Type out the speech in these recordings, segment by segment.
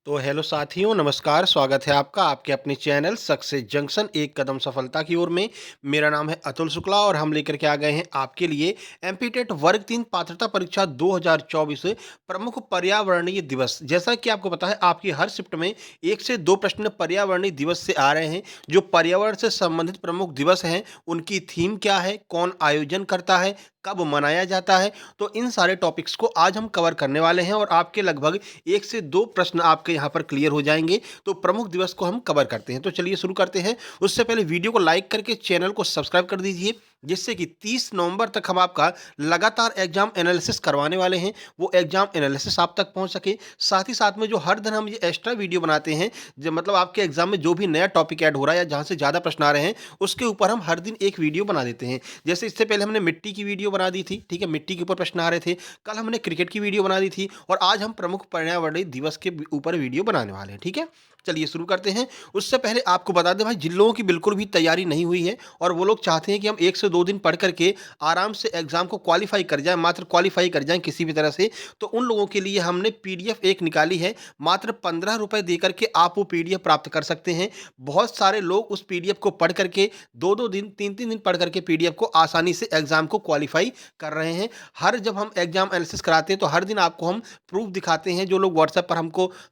तो हेलो साथियों, नमस्कार। स्वागत है आपका आपके अपने चैनल सक्सेस जंक्शन एक कदम सफलता की ओर में। मेरा नाम है अतुल शुक्ला और हम लेकर के आ गए हैं आपके लिए एमपीटेट वर्ग 3 पात्रता परीक्षा 2024 प्रमुख पर्यावरणीय दिवस। जैसा कि आपको पता है, आपकी हर शिफ्ट में 1 से 2 प्रश्न पर्यावरणीय दिवस से आ रहे हैं। जो पर्यावरण से संबंधित प्रमुख दिवस हैं, उनकी थीम क्या है, कौन आयोजन करता है, कब मनाया जाता है, तो इन सारे टॉपिक्स को आज हम कवर करने वाले हैं और आपके लगभग 1 से 2 प्रश्न आपके यहाँ पर क्लियर हो जाएँगे। तो प्रमुख दिवस को हम कवर करते हैं। तो चलिए शुरू करते हैं। उससे पहले वीडियो को लाइक करके चैनल को सब्सक्राइब कर दीजिए, जिससे कि 30 नवंबर तक हम आपका लगातार एग्ज़ाम एनालिसिस करवाने वाले हैं। वो एग्ज़ाम एनालिसिस आप तक पहुँच सके। साथ ही साथ में जो हर दिन हम ये एक्स्ट्रा वीडियो बनाते हैं, जो मतलब आपके एग्ज़ाम में जो भी नया टॉपिक ऐड हो रहा है या जहाँ से ज़्यादा प्रश्न आ रहे हैं, उसके ऊपर हम हर दिन एक वीडियो बना देते हैं। जैसे इससे पहले हमने मिट्टी की वीडियो बना दी थी, ठीक है? मिट्टी के ऊपर प्रश्न आ रहे थे। कल हमने क्रिकेट की वीडियो बना दी थी और आज हम प्रमुख पर्यावरणीय दिवस के ऊपर वीडियो बनाने वाले हैं, ठीक है? चलिए शुरू करते हैं। उससे पहले आपको बता दें भाई, जिन लोगों की बिल्कुल भी तैयारी नहीं हुई है और वो लोग चाहते हैं कि हम 1 से 2 दिन पढ़ करके आराम से एग्ज़ाम को क्वालीफाई कर जाएँ, मात्र क्वालीफाई कर जाएँ किसी भी तरह से, तो उन लोगों के लिए हमने पीडीएफ एक निकाली है। मात्र ₹15 देकर के आप वो पीडीएफ प्राप्त कर सकते हैं। बहुत सारे लोग उस पीडीएफ को पढ़ करके 2-2 दिन, 3-3 दिन पढ़ करके पीडीएफ को आसानी से एग्ज़ाम को क्वालीफाई कर रहे हैं। हर जब हम एग्ज़ाम एनालिसिस कराते हैं, तो हर दिन आपको हम प्रूफ़ दिखाते हैं। जो लोग व्हाट्सएप पर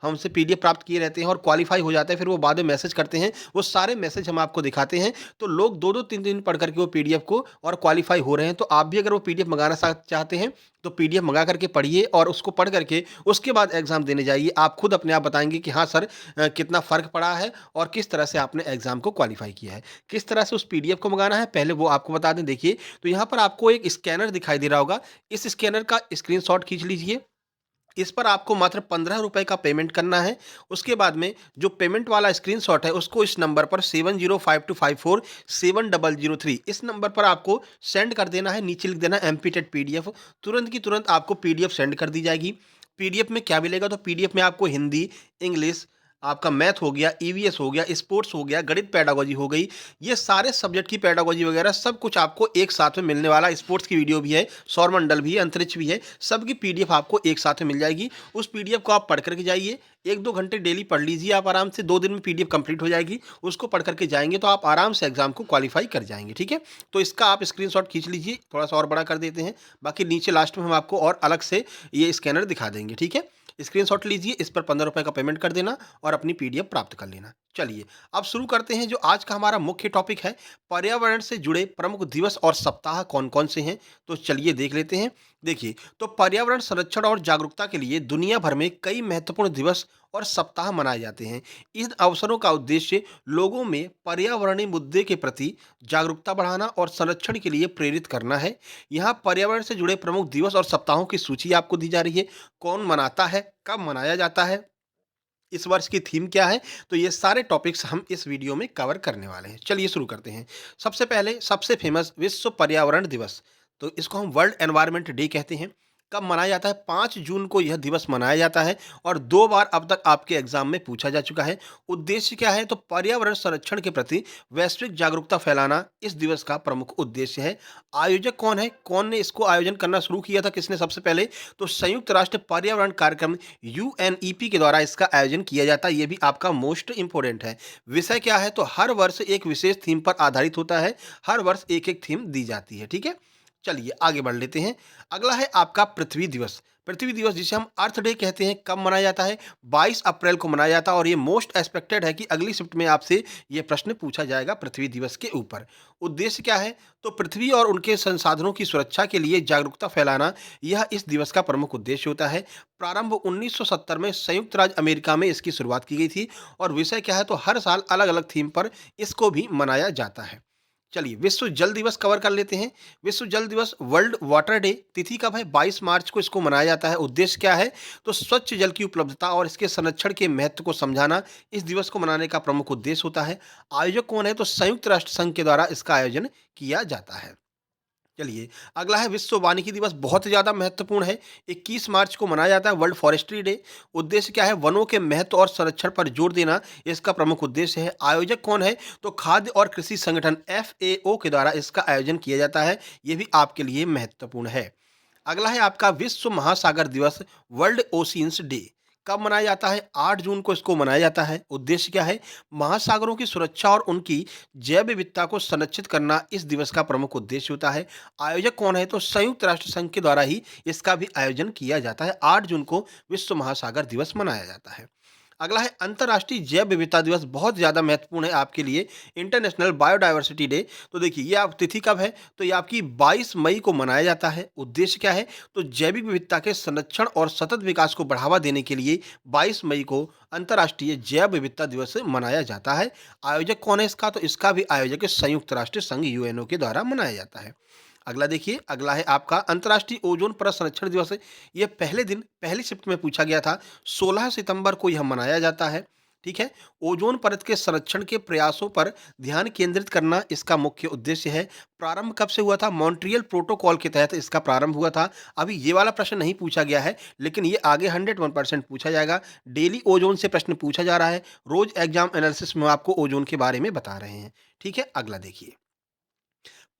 हमसे पीडीएफ प्राप्त किए रहते हैं और क्वालीफाई हो जाते हैं, फिर वो बाद में मैसेज करते हैं, वो सारे मैसेज हम आपको दिखाते हैं। तो लोग 2-2 3 दिन पढ़ करके वो पीडीएफ को और क्वालीफाई हो रहे हैं। तो आप भी अगर वो पीडीएफ मंगाना चाहते हैं, तो पीडीएफ मंगा करके पढ़िए और उसको पढ़ करके उसके बाद एग्ज़ाम देने जाइए। आप खुद अपने आप बताएँगे कि हाँ सर, कितना फ़र्क पड़ा है और किस तरह से आपने एग्ज़ाम को क्वालीफाई किया है। किस तरह से उस पीडीएफ को मंगाना है, पहले वो आपको बता दें। देखिए, तो यहाँ पर आपको एक स्कैनर दिखाई दे रहा होगा। इस स्कैनर का स्क्रीनशॉट खींच लीजिए। इस पर आपको मात्र ₹15 का पेमेंट करना है। उसके बाद में जो पेमेंट वाला स्क्रीनशॉट है, उसको इस नंबर पर 7052547003 इस नंबर पर आपको सेंड कर देना है। नीचे लिख देना एमपीटेट पीडीएफ। तुरंत की तुरंत आपको पीडीएफ सेंड कर दी जाएगी। पीडीएफ में क्या मिलेगा, तो पीडीएफ में आपको हिंदी, इंग्लिश, आपका मैथ हो गया, ईवीएस हो गया, स्पोर्ट्स हो गया, गणित पेडागोजी हो गई, ये सारे सब्जेक्ट की पेडागोजी वगैरह सब कुछ आपको एक साथ में मिलने वाला। स्पोर्ट्स की वीडियो भी है, सौरमंडल भी है, अंतरिक्ष भी है, सबकी पीडीएफ आपको एक साथ में मिल जाएगी। उस पीडीएफ को आप पढ़ करके जाइए। 1-2 घंटे डेली पढ़ लीजिए आप आराम से, 2 दिन में पीडीएफ कंप्लीट हो जाएगी। उसको पढ़ करके जाएँगे तो आप आराम से एग्ज़ाम को क्वालीफाई कर जाएँगे, ठीक है? तो इसका आप स्क्रीनशॉट खींच लीजिए, थोड़ा-सा और बड़ा कर देते हैं। बाकी नीचे लास्ट में हम आपको और अलग से ये स्कैनर दिखा देंगे, ठीक है? स्क्रीनशॉट लीजिए, इस पर ₹15 का पेमेंट कर देना और अपनी पीडीएफ प्राप्त कर लेना। चलिए, अब शुरू करते हैं। जो आज का हमारा मुख्य टॉपिक है, पर्यावरण से जुड़े प्रमुख दिवस और सप्ताह कौन-कौन से हैं? तो चलिए देख लेते हैं। देखिए, तो पर्यावरण संरक्षण और जागरूकता के लिए दुनिया भर में कई महत्वपूर्ण दिवस और सप्ताह मनाए जाते हैं। इन अवसरों का उद्देश्य लोगों में पर्यावरणीय मुद्दे के प्रति जागरूकता बढ़ाना और संरक्षण के लिए प्रेरित करना है। यहाँ पर्यावरण से जुड़े प्रमुख दिवस और सप्ताहों की सूची आपको दी जा रही है। कौन मनाता है, कब मनाया जाता है, इस वर्ष की थीम क्या है, तो ये सारे टॉपिक्स हम इस वीडियो में कवर करने वाले हैं। चलिए शुरू करते हैं। सबसे पहले सबसे फेमस विश्व पर्यावरण दिवस, तो इसको हम वर्ल्ड एनवायरनमेंट डे कहते हैं। कब मनाया जाता है? 5 जून को यह दिवस मनाया जाता है और 2 बार अब तक आपके एग्जाम में पूछा जा चुका है। उद्देश्य क्या है? तो पर्यावरण संरक्षण के प्रति वैश्विक जागरूकता फैलाना इस दिवस का प्रमुख उद्देश्य है। आयोजक कौन है? कौन ने इसको आयोजन करना शुरू किया था? किसने सबसे पहले? तो संयुक्त राष्ट्र पर्यावरण कार्यक्रम यूएनईपी के द्वारा इसका आयोजन किया जाता है। ये भी आपका मोस्ट इंपोर्टेंट है। विषय क्या है? तो हर वर्ष एक विशेष थीम पर आधारित होता है। हर वर्ष एक-एक थीम दी जाती है, ठीक है? चलिए आगे बढ़ लेते हैं। अगला है आपका पृथ्वी दिवस। पृथ्वी दिवस, जिसे हम अर्थ डे कहते हैं, कब मनाया जाता है? 22 अप्रैल को मनाया जाता है और ये मोस्ट एक्सपेक्टेड है कि अगली शिफ्ट में आपसे ये प्रश्न पूछा जाएगा पृथ्वी दिवस के ऊपर। उद्देश्य क्या है? तो पृथ्वी और उनके संसाधनों की सुरक्षा के लिए जागरूकता फैलाना, यह इस दिवस का प्रमुख उद्देश्य होता है। प्रारंभ 1970 में संयुक्त राज्य अमेरिका में इसकी शुरुआत की गई थी और विषय क्या है? तो हर साल अलग-अलग थीम पर इसको भी मनाया जाता है। चलिए विश्व जल दिवस कवर कर लेते हैं। विश्व जल दिवस, वर्ल्ड वाटर डे, तिथि कब है? 22 मार्च को इसको मनाया जाता है। उद्देश्य क्या है? तो स्वच्छ जल की उपलब्धता और इसके संरक्षण के महत्व को समझाना इस दिवस को मनाने का प्रमुख उद्देश्य होता है। आयोजक कौन है? तो संयुक्त राष्ट्र संघ के द्वारा इसका आयोजन किया जाता है। चलिए, अगला है विश्व वानिकी दिवस, बहुत ज़्यादा महत्वपूर्ण है। 21 मार्च को मनाया जाता है वर्ल्ड फॉरेस्ट्री डे। उद्देश्य क्या है? वनों के महत्व और संरक्षण पर जोर देना इसका प्रमुख उद्देश्य है। आयोजक कौन है? तो खाद्य और कृषि संगठन एफएओ के द्वारा इसका आयोजन किया जाता है। ये भी आपके लिए महत्वपूर्ण है। अगला है आपका विश्व महासागर दिवस, वर्ल्ड ओशियंस डे। कब मनाया जाता है? 8 जून को इसको मनाया जाता है। उद्देश्य क्या है? महासागरों की सुरक्षा और उनकी जैव विविधता को संरक्षित करना इस दिवस का प्रमुख उद्देश्य होता है। आयोजक कौन है? तो संयुक्त राष्ट्र संघ के द्वारा ही इसका भी आयोजन किया जाता है। 8 जून को विश्व महासागर दिवस मनाया जाता है। अगला है अंतर्राष्ट्रीय जैव विविधता दिवस, बहुत ज़्यादा महत्वपूर्ण है आपके लिए। इंटरनेशनल बायोडायवर्सिटी डे, तो देखिए ये आप तिथि कब है? तो ये आपकी 22 मई को मनाया जाता है। उद्देश्य क्या है? तो जैविक विविधता के संरक्षण और सतत विकास को बढ़ावा देने के लिए 22 मई को अंतर्राष्ट्रीय जैव विविधता दिवस मनाया जाता है। आयोजक कौन है इसका? तो इसका भी आयोजक संयुक्त राष्ट्र संघ यूएनओ के द्वारा मनाया जाता है। अगला देखिए, अगला है आपका अंतर्राष्ट्रीय ओजोन परत संरक्षण दिवस है। ये पहले दिन पहली शिफ्ट में पूछा गया था। 16 सितंबर को यह मनाया जाता है। ठीक है। ओजोन परत के संरक्षण के प्रयासों पर ध्यान केंद्रित करना इसका मुख्य उद्देश्य है। प्रारंभ कब से हुआ था? मॉन्ट्रियल प्रोटोकॉल के तहत इसका प्रारंभ हुआ था। अभी ये वाला प्रश्न नहीं पूछा गया है, लेकिन ये आगे 101% पूछा जाएगा। डेली ओजोन से प्रश्न पूछा जा रहा है। रोज एग्जाम एनालिसिस में आपको ओजोन के बारे में बता रहे हैं। ठीक है। अगला देखिए,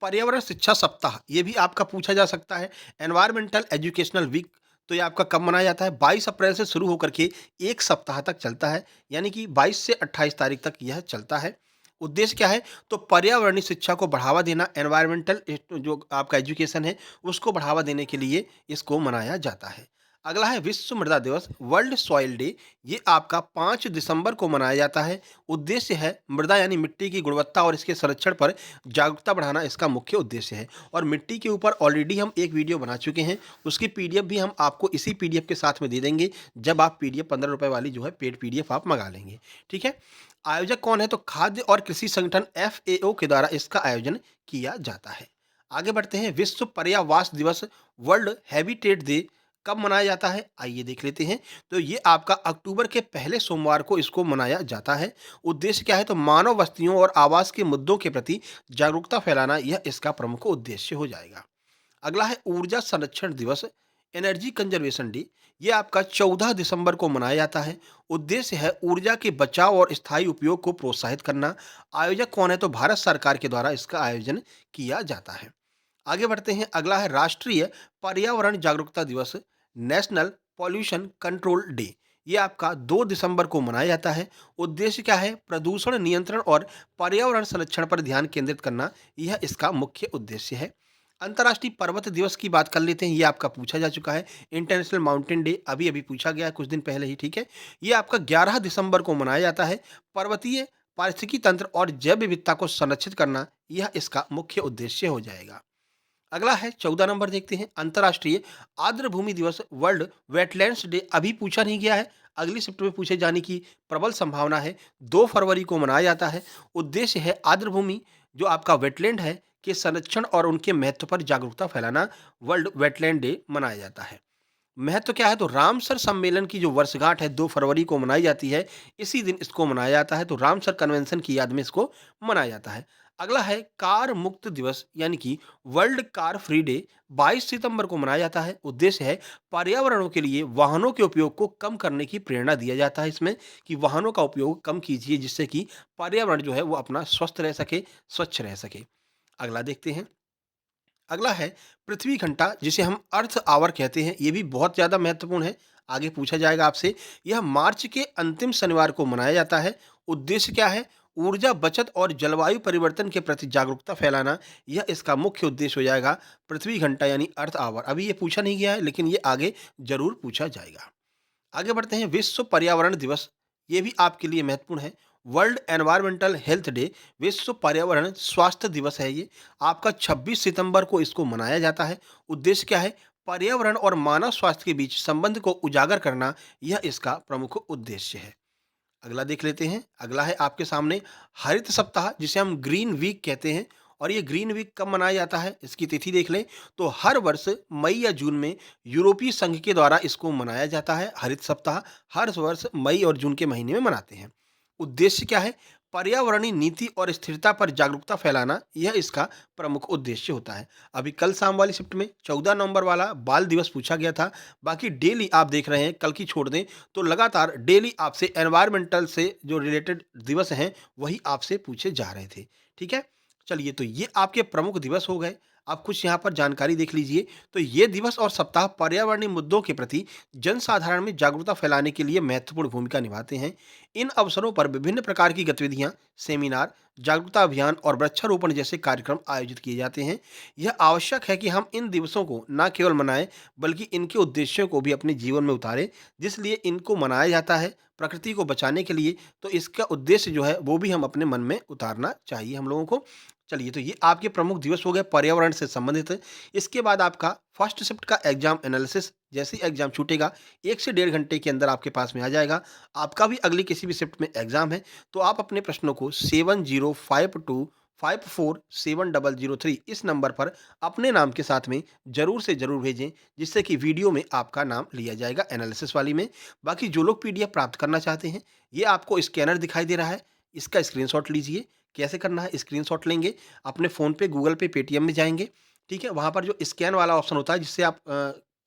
पर्यावरण शिक्षा सप्ताह, ये भी आपका पूछा जा सकता है। एनवायरमेंटल एजुकेशनल वीक, तो ये आपका कब मनाया जाता है? 22 अप्रैल से शुरू होकर के 1 सप्ताह तक चलता है, यानी कि 22 से 28 तारीख तक यह चलता है। उद्देश्य क्या है? तो पर्यावरणीय शिक्षा को बढ़ावा देना, एनवायरमेंटल जो आपका एजुकेशन है उसको बढ़ावा देने के लिए इसको मनाया जाता है। अगला है विश्व मृदा दिवस, वर्ल्ड सॉइल डे। ये आपका 5 दिसंबर को मनाया जाता है। उद्देश्य है मृदा यानी मिट्टी की गुणवत्ता और इसके संरक्षण पर जागरूकता बढ़ाना इसका मुख्य उद्देश्य है। और मिट्टी के ऊपर ऑलरेडी हम एक वीडियो बना चुके हैं, उसकी पीडीएफ भी हम आपको इसी पीडीएफ के साथ में दे देंगे, जब आप पीडीएफ 15 रुपए वाली जो है पेड पीडीएफ आप मंगा लेंगे। ठीक है। आयोजक कौन है? तो खाद्य और कृषि संगठन एफएओ के द्वारा इसका आयोजन किया जाता है। आगे बढ़ते हैं, विश्व पर्यावास दिवस, वर्ल्ड हैबिटेट डे कब मनाया जाता है? आइए देख लेते हैं। तो ये आपका अक्टूबर के पहले सोमवार को इसको मनाया जाता है। उद्देश्य क्या है? तो मानव बस्तियों और आवास के मुद्दों के प्रति जागरूकता फैलाना, यह इसका प्रमुख उद्देश्य हो जाएगा। अगला है ऊर्जा संरक्षण दिवस, एनर्जी कंजर्वेशन डे। ये आपका 14 दिसंबर को मनाया जाता है। उद्देश्य है ऊर्जा के बचाव और स्थायी उपयोग को प्रोत्साहित करना। आयोजक कौन है? तो भारत सरकार के द्वारा इसका आयोजन किया जाता है। आगे बढ़ते हैं, अगला है राष्ट्रीय पर्यावरण जागरूकता दिवस, नेशनल पॉल्यूशन कंट्रोल डे। ये आपका 2 दिसंबर को मनाया जाता है। उद्देश्य क्या है? प्रदूषण नियंत्रण और पर्यावरण संरक्षण पर ध्यान केंद्रित करना, यह इसका मुख्य उद्देश्य है। अंतर्राष्ट्रीय पर्वत दिवस की बात कर लेते हैं। ये आपका पूछा जा चुका है। इंटरनेशनल माउंटेन डे अभी अभी पूछा गया है कुछ दिन पहले ही। ठीक है। ये आपका 11 दिसंबर को मनाया जाता है। पर्वतीय पारिस्थितिकी तंत्र और जैव विविधता को संरक्षित करना, यह इसका मुख्य उद्देश्य हो जाएगा। अगला है 14 नंबर, देखते हैं आंतरराष्ट्रीय आर्द्र भूमि दिवस, वर्ल्ड वेटलैंड्स डे। अभी पूछा नहीं गया है, अगली शिफ्ट में पूछे जाने की प्रबल संभावना है। 2 फरवरी को मनाया जाता है। उद्देश्य है आर्द्र भूमि जो आपका वेटलैंड है के संरक्षण और उनके महत्व पर जागरूकता फैलाना। वर्ल्ड वेटलैंड डे मनाया जाता है। महत्व क्या है? तो रामसर सम्मेलन की जो वर्षगांठ है 2 फरवरी को मनाई जाती है। इसी दिन इसको मनाया जाता है, तो रामसर कन्वेंशन की याद में इसको मनाया जाता है। अगला है कार मुक्त दिवस, यानी कि वर्ल्ड कार फ्री डे, 22 सितंबर को मनाया जाता है। उद्देश्य है पर्यावरणों के लिए वाहनों के उपयोग को कम करने की प्रेरणा दिया जाता है इसमें, कि वाहनों का उपयोग कम कीजिए जिससे कि पर्यावरण जो है वो अपना स्वस्थ रह सके, स्वच्छ रह सके। अगला देखते हैं, अगला है पृथ्वी घंटा, जिसे हम अर्थ आवर कहते हैं। ये भी बहुत ज़्यादा महत्वपूर्ण है, आगे पूछा जाएगा आपसे। यह मार्च के अंतिम शनिवार को मनाया जाता है। उद्देश्य क्या है? ऊर्जा बचत और जलवायु परिवर्तन के प्रति जागरूकता फैलाना, यह इसका मुख्य उद्देश्य हो जाएगा। पृथ्वी घंटा यानी अर्थ आवर, अभी ये पूछा नहीं गया है, लेकिन ये आगे जरूर पूछा जाएगा। आगे बढ़ते हैं, विश्व पर्यावरण दिवस, ये भी आपके लिए महत्वपूर्ण है। वर्ल्ड एनवायरमेंटल हेल्थ डे, विश्व पर्यावरण स्वास्थ्य दिवस है ये। आपका 26 सितंबर को इसको मनाया जाता है। उद्देश्य क्या है? पर्यावरण और मानव स्वास्थ्य के बीच संबंध को उजागर करना, यह इसका प्रमुख उद्देश्य है। अगला देख लेते हैं। अगला है आपके सामने हरित सप्ताह, जिसे हम ग्रीन वीक कहते हैं। और ये ग्रीन वीक कब मनाया जाता है, इसकी तिथि देख लें। तो हर वर्ष मई या जून में यूरोपीय संघ के द्वारा इसको मनाया जाता है। हरित सप्ताह हर वर्ष मई और जून के महीने में मनाते हैं। उद्देश्य क्या है? पर्यावरणीय नीति और स्थिरता पर जागरूकता फैलाना, यह इसका प्रमुख उद्देश्य होता है। अभी कल शाम वाली शिफ्ट में 14 नवंबर वाला बाल दिवस पूछा गया था। बाकी डेली आप देख रहे हैं, कल की छोड़ दें तो लगातार डेली आपसे एनवायरमेंटल से जो रिलेटेड दिवस हैं वही आपसे पूछे जा रहे थे। ठीक है। चलिए, तो ये आपके प्रमुख दिवस हो गए। आप कुछ यहाँ पर जानकारी देख लीजिए। तो ये दिवस और सप्ताह पर्यावरणीय मुद्दों के प्रति जनसाधारण में जागरूकता फैलाने के लिए महत्वपूर्ण भूमिका निभाते हैं। इन अवसरों पर विभिन्न प्रकार की गतिविधियां, सेमिनार, जागरूकता अभियान और वृक्षारोपण जैसे कार्यक्रम आयोजित किए जाते हैं। यह आवश्यक है कि हम इन दिवसों को न केवल मनाएं, बल्कि इनके उद्देश्यों को भी अपने जीवन में उतारें, जिस लिए इनको मनाया जाता है, प्रकृति को बचाने के लिए। तो इसका उद्देश्य जो है वो भी हम अपने मन में उतारना चाहिए हम लोगों को। चलिए, तो ये आपके प्रमुख दिवस हो गए पर्यावरण से संबंधित। इसके बाद आपका फर्स्ट शिफ्ट का एग्जाम एनालिसिस, जैसे ही एग्जाम छूटेगा 1 से डेढ़ घंटे के अंदर आपके पास में आ जाएगा। आपका भी अगली किसी भी शिफ्ट में एग्जाम है, तो आप अपने प्रश्नों को 7052547003 इस नंबर पर अपने नाम के साथ में ज़रूर से ज़रूर भेजें, जिससे कि वीडियो में आपका नाम लिया जाएगा एनालिसिस वाली में। बाकी जो लोग पीडीएफ प्राप्त करना चाहते हैं, ये आपको स्कैनर दिखाई दे रहा है, इसका स्क्रीनशॉट लीजिए। कैसे करना है? स्क्रीनशॉट लेंगे, अपने फ़ोन पे, गूगल पे, पेटीएम में जाएँगे, ठीक है? वहाँ पर जो स्कैन वाला ऑप्शन होता है, जिससे आप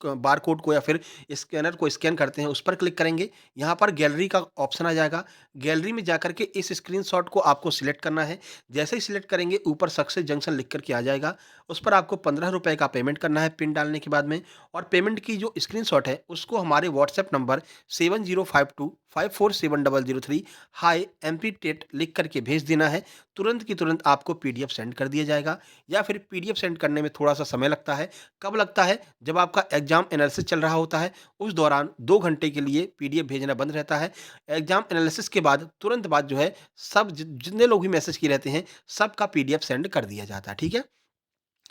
बारकोड को या फिर स्कैनर को स्कैन करते हैं, उस पर क्लिक करेंगे। यहाँ पर गैलरी का ऑप्शन आ जाएगा। गैलरी में जाकर के इस स्क्रीनशॉट को आपको सिलेक्ट करना है। जैसे ही सिलेक्ट करेंगे, ऊपर सक्सेस जंक्शन लिख कर के आ जाएगा। उस पर आपको ₹15 का पेमेंट करना है पिन डालने के बाद में, और पेमेंट की जो स्क्रीनशॉट है उसको हमारे व्हाट्सएप नंबर 7052547003 हाय एमपी टेट लिख करके भेज देना है। तुरंत की तुरंत आपको पीडीएफ सेंड कर दिया जाएगा। या फिर पीडीएफ सेंड करने में थोड़ा सा समय लगता है। कब लगता है? जब आपका एग्जाम एनालिसिस चल रहा होता है, उस दौरान 2 घंटे के लिए पीडीएफ भेजना बंद रहता है। एग्जाम एनालिसिस के बाद तुरंत बाद जो है, सब जितने लोग भी मैसेज किए रहते हैं, सबका पीडीएफ सेंड कर दिया जाता है। ठीक है?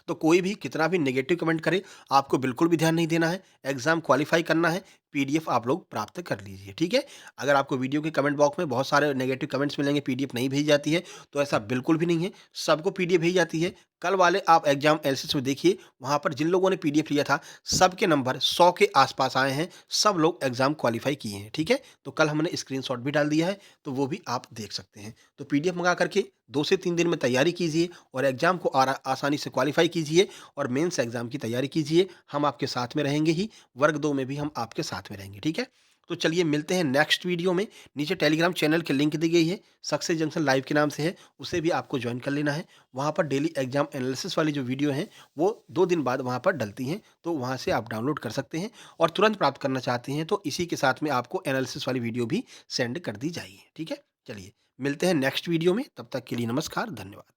तो कोई भी कितना भी नेगेटिव कमेंट करे, आपको बिल्कुल भी ध्यान नहीं देना है। एग्जाम क्वालिफाई करना है, पीडीएफ आप लोग प्राप्त कर लीजिए, ठीक है? अगर आपको वीडियो के कमेंट बॉक्स में बहुत सारे नेगेटिव कमेंट्स मिलेंगे, पीडीएफ नहीं भेजी जाती है, तो ऐसा बिल्कुल भी नहीं है, सबको पीडीएफ भेजी जाती है। कल वाले आप एग्जाम एनालिसिस में देखिए, वहाँ पर जिन लोगों ने पीडीएफ लिया था, सबके नंबर 100 के आसपास आए हैं, सब लोग एग्जाम क्वालिफाई किए हैं, ठीक है? तो कल हमने स्क्रीनशॉट भी डाल दिया है, तो वो भी आप देख सकते हैं। तो पीडीएफ मंगा करके 2 से 3 दिन में तैयारी कीजिए और एग्जाम को आसानी से क्वालिफाई कीजिए और मेंस एग्जाम की तैयारी कीजिए। हम आपके साथ में रहेंगे ही, वर्ग 2 में भी हम आपके साथ में रहेंगे, ठीक है? तो चलिए मिलते हैं नेक्स्ट वीडियो में। नीचे टेलीग्राम चैनल की लिंक दी गई है, सक्सेस जंक्शन लाइव के नाम से है, उसे भी आपको ज्वाइन कर लेना है। वहाँ पर डेली एग्जाम एनालिसिस वाली जो वीडियो हैं, वो 2 दिन बाद वहाँ पर डलती हैं, तो वहाँ से आप डाउनलोड कर सकते हैं। और तुरंत प्राप्त करना चाहते हैं, तो इसी के साथ में आपको एनालिसिस वाली वीडियो भी सेंड कर दी जाएगी, ठीक है? चलिए मिलते हैं नेक्स्ट वीडियो में, तब तक के लिए नमस्कार, धन्यवाद।